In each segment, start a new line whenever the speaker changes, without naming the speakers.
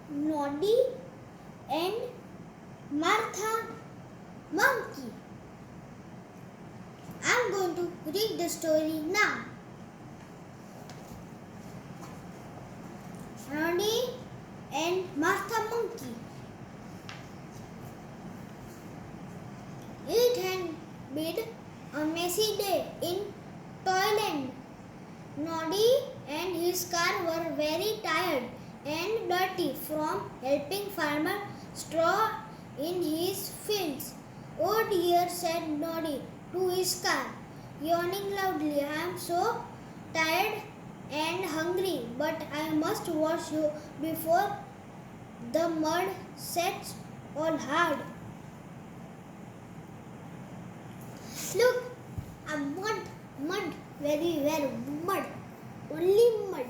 Noddy and Martha Monkey. I'm going to read the story now. Noddy and Martha Monkey. It had been a messy day in Toyland. Noddy and his car were very tired and dirty from helping farmer straw in his fields. Oh dear, said Noddy to his car, yawning loudly. I am so tired and hungry, but I must wash you before the mud sets all hard. Look, a mud, very mud, only mud.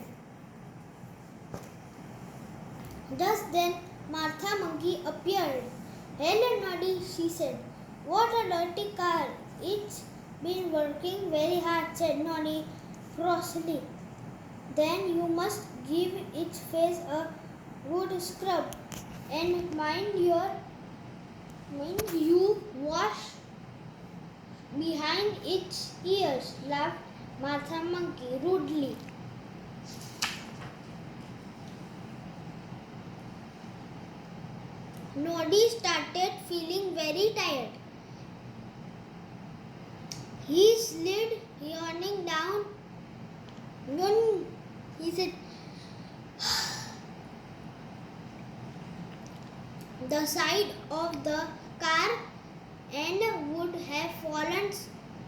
Just then, Martha Monkey appeared. Hello, Noddy, she said. What a dirty car. It's been working very hard, said Noddy crossly. Then you must give its face a good scrub and mind you wash behind its ears, laughed Martha Monkey rudely. Noddy started feeling very tired. He slid yawning down. He said, the side of the car and would have fallen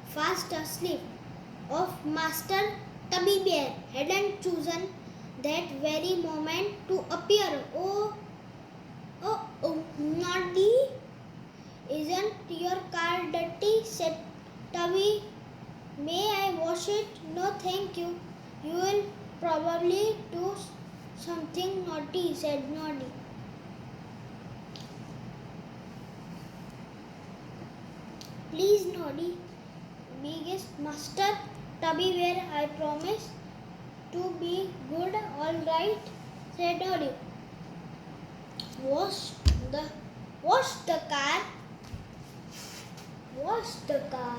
fast asleep if Master Tubby Bear hadn't chosen that very moment to appear. Oh, Noddy, isn't your car dirty? Said Tubby. May I wash it? No, thank you. You will probably do something naughty, said Noddy. Please, Noddy, biggest Master Tubby Bear, I promise to be good, all right, said Noddy. Wash the car.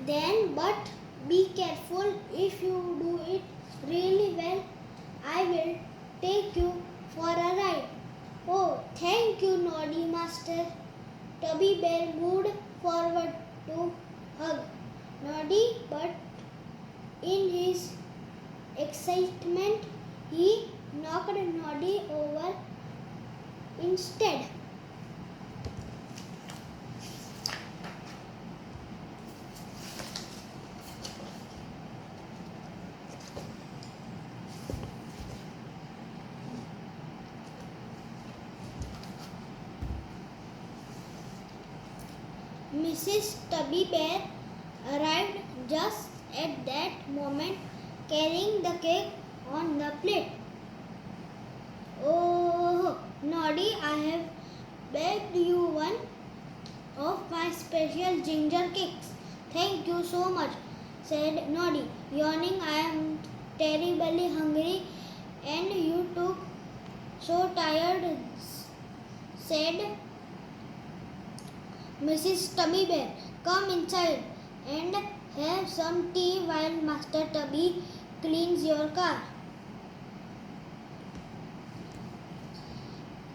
Then, but be careful. If you do it really well, I will take you for a ride. Oh, thank you, Noddy Master. Tubby Bear moved forward to hug Noddy, but in his excitement, he knocked Noddy over instead. Mrs. Tubby Bear arrived just at that moment, carrying the cake on the plate. Oh, Noddy, I have baked you one of my special ginger cakes. Thank you so much, said Noddy, yawning. I am terribly hungry and you too so tired, said Mrs. Tubby Bear. Come inside and have some tea while Master Tubby cleans your car.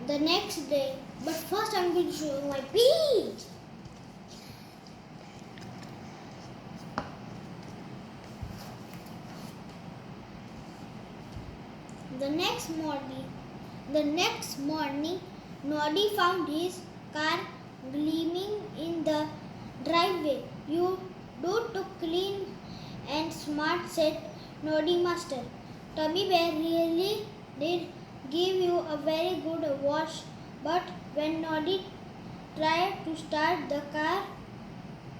The next day, but first I'm going to show you my peach. The next morning, Noddy found his car gleaming in the driveway. You do too clean and smart, said Noddy Master. Tubby Bear really did give you a very good wash, but when Noddy tried to start the car,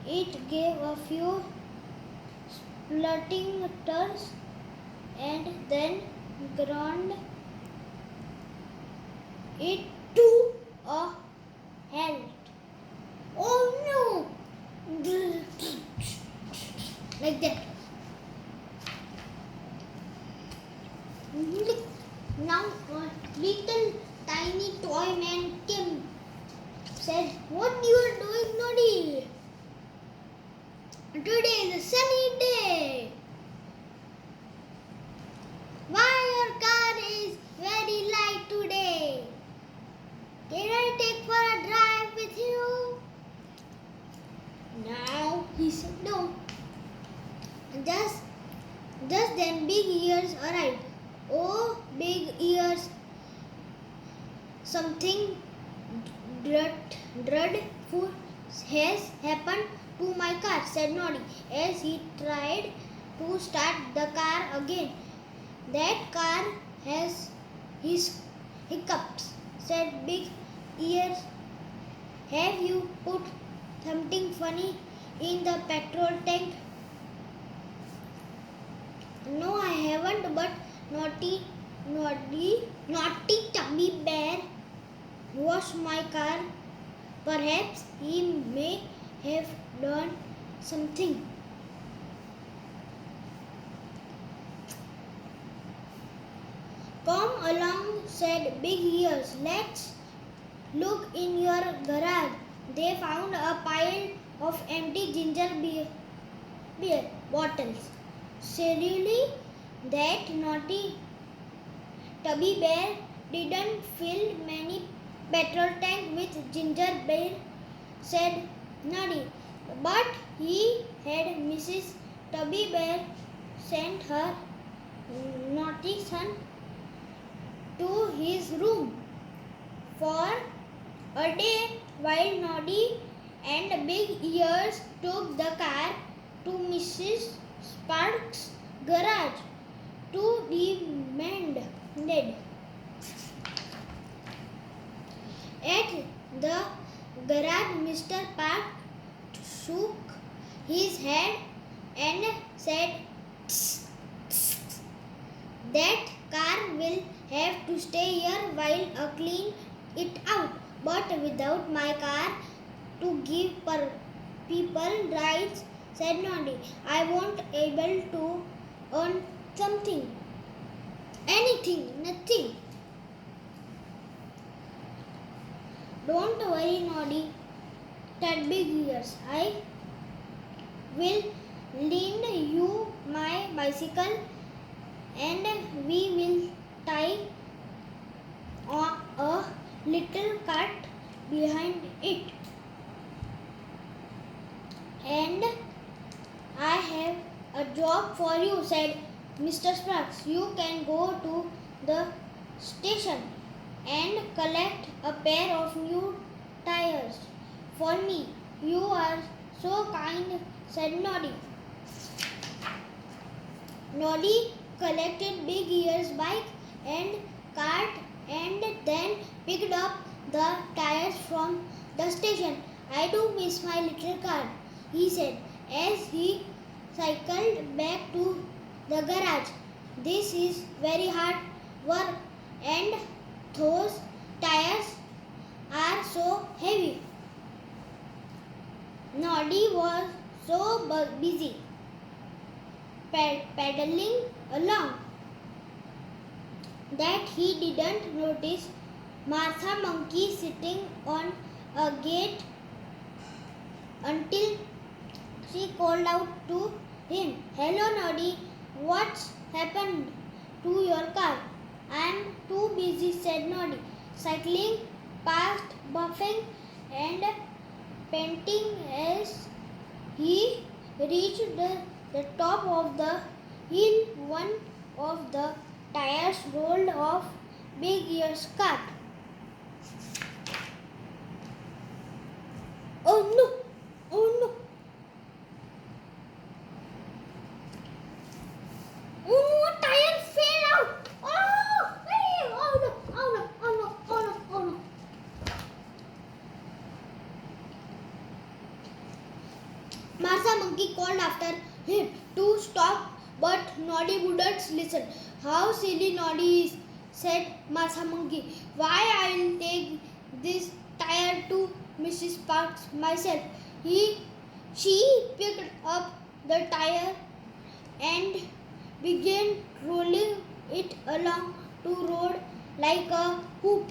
it gave a few splutting turns and then ground it to a halt. Oh no! Like that. Now along a little tiny toy man came. Said, "What you are doing, Noddy? Today is a sunny day. Why your car is very light today? Can I take for a drive with you?" Now he said no. Just then Big Ears arrived. "Oh, Big Ears, something dreadful has happened to my car," said Noddy as he tried to start the car again. "That car has his hiccups," said Big Ears. "Have you put something funny in the petrol tank?" "No, I haven't, but naughty Tubby Bear washed my car. Perhaps he may have done something." "Come along," said Big Ears. "Let's look in your garage." They found a pile of empty ginger beer bottles. "Seriously, that naughty Tubby Bear didn't fill many petrol tank with ginger beer," said Noddy. "But he had Mrs. Tubby Bear sent her naughty son to his room for a day while Noddy and Big Ears took the car to Mrs. Sparks' garage to be mended. At the garage, Mr. Park shook his head and said, "Tss, tss, that car will have to stay here while I clean it out. But without my car to give people rides," said Noddy, "I won't able to earn something. Anything, nothing." "Don't worry, Noddy," said Big Ears. "I will lend you my bicycle and we will tie a little cart behind it. And I have a job for you," said Mr. Sparks. "You can go to the station and collect a pair of new tires for me." "You are so kind," said Noddy. Noddy collected Big Ears' bike and cart and then picked up the tires from the station. "I do miss my little car," he said as he cycled back to the garage. "This is very hard work and those tires are so heavy." Noddy was so busy pedaling along that he didn't notice Martha Monkey sitting on a gate until she called out to him, "Hello, Noddy, what's happened to your car?" "I'm too busy," said Noddy, cycling past, buffing and panting as he reached the top of the hill. One of the tires rolled off Big Ears' cart. "Oh no! Oh no! Oh no! A tire fell out! Oh! Hey! Oh no! Oh no! Oh no! Oh no! Oh no!" Martha Monkey called after him to stop, but Noddy wouldn't listen. "How silly Noddy is," said Martha Monkey. "Why, I'll take this tire to Mrs. Sparks myself." She picked up the tire and began rolling it along the road like a hoop.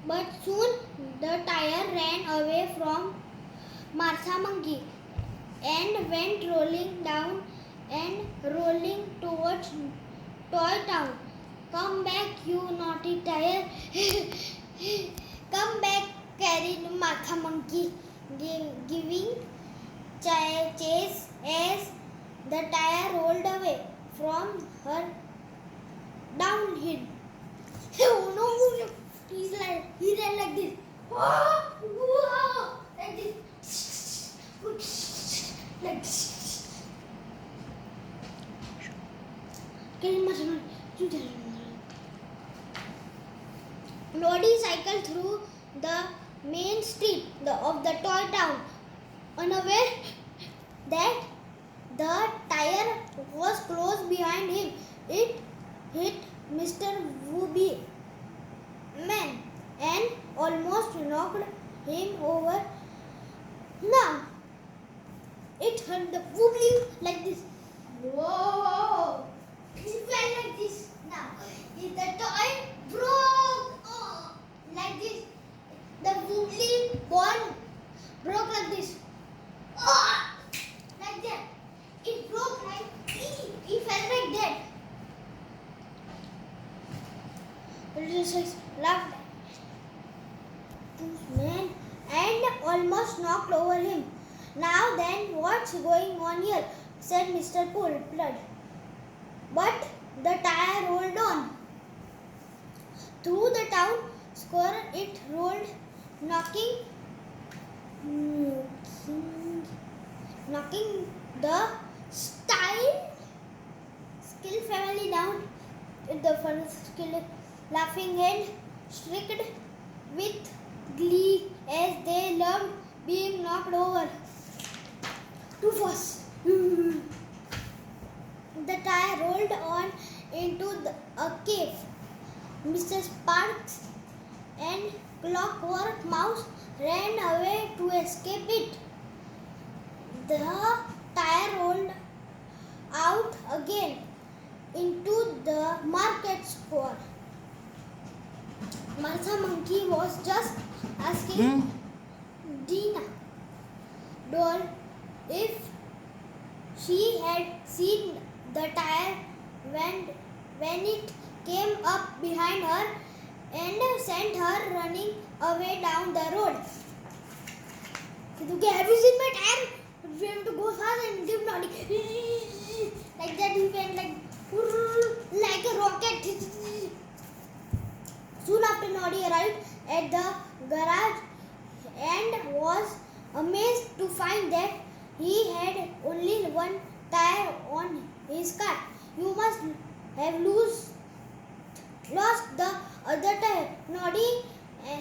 But soon the tire ran away from Martha Monkey and went rolling down and rolling towards Toy Town. Come back, you naughty tire. Come back, carried Martha Monkey, giving chase as the tire rolled away from her downhill. Oh no! He ran like this. Like this. Like this. Noddy cycled through the main street of the toy town, unaware that the tire was close behind him. It hit Mr. Wooby Man and almost knocked him over. Now it hurt the Woobly like this. Whoa! It fell like this. Now the toy broke like this. The Woobly ball broke like this. Like that. It broke like it fell like that. Laughed man and almost knocked over him. Now then, what's going on here? Said Mr. Flood. But the tire rolled on. Through the town square it rolled, knocking the skill family down. The first skill laughing and shrieked with glee as they loved being knocked over. Too fast. The tire rolled on into a cave. Mr. Sparks and Clockwork Mouse ran away to escape it. The tire rolled out again into the market square. Martha Monkey was just asking Dina doll if she had seen the tire when it came up behind her and sent her running away down the road. Have you seen my tire? We have to go fast and give Noddy. Like that he went like a rocket. Soon after, Noddy arrived at the garage and was amazed to find that he had only one tire on his car. You must have lost the other tire, Noddy,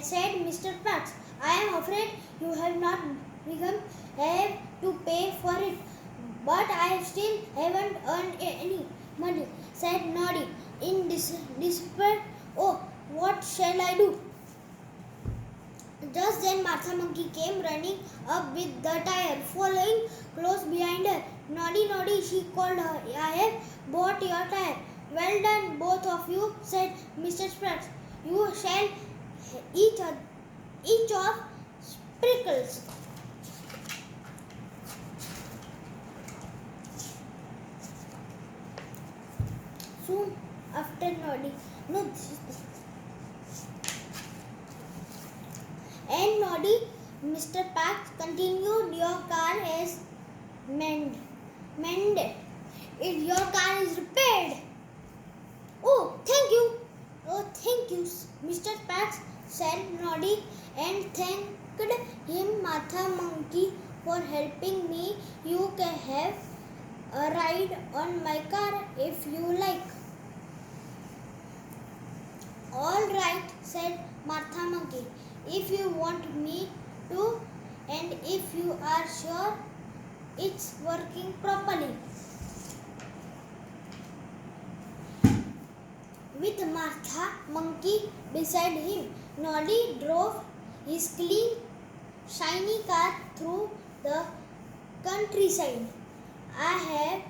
said Mr. Pratt. I am afraid you have not become have to pay for it, but I still haven't earned any money, said Noddy in despair. Oh, what shall I do? Just then Martha Monkey came running up with the tire, following close behind her. Noddy, Noddy, she called her. I have bought your tire. Well done, both of you, said Mr. Spratt. You shall each of Sprinkles. Soon after Noddy. And Noddy, Mr. Pax continued, your car is mended. Your car is repaired. Oh, thank you. Oh, thank you, Mr. Pax, said Noddy, and thanked him, Martha Monkey, for helping me. You can have a ride on my car if you like. All right, said Martha Monkey, if you want me to, and if you are sure it's working properly. With Martha Monkey beside him, Noddy drove his clean, shiny car through the countryside. I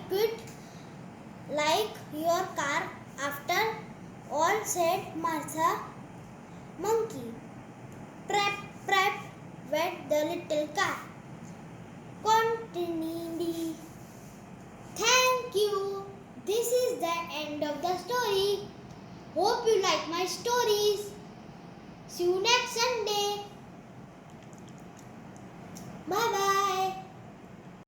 quite like your car, After all, said Martha Monkey, "Prep, prep," went the little car. Continued. Thank you. This is the end of the story. Hope you like my stories. See you next Sunday. Bye bye.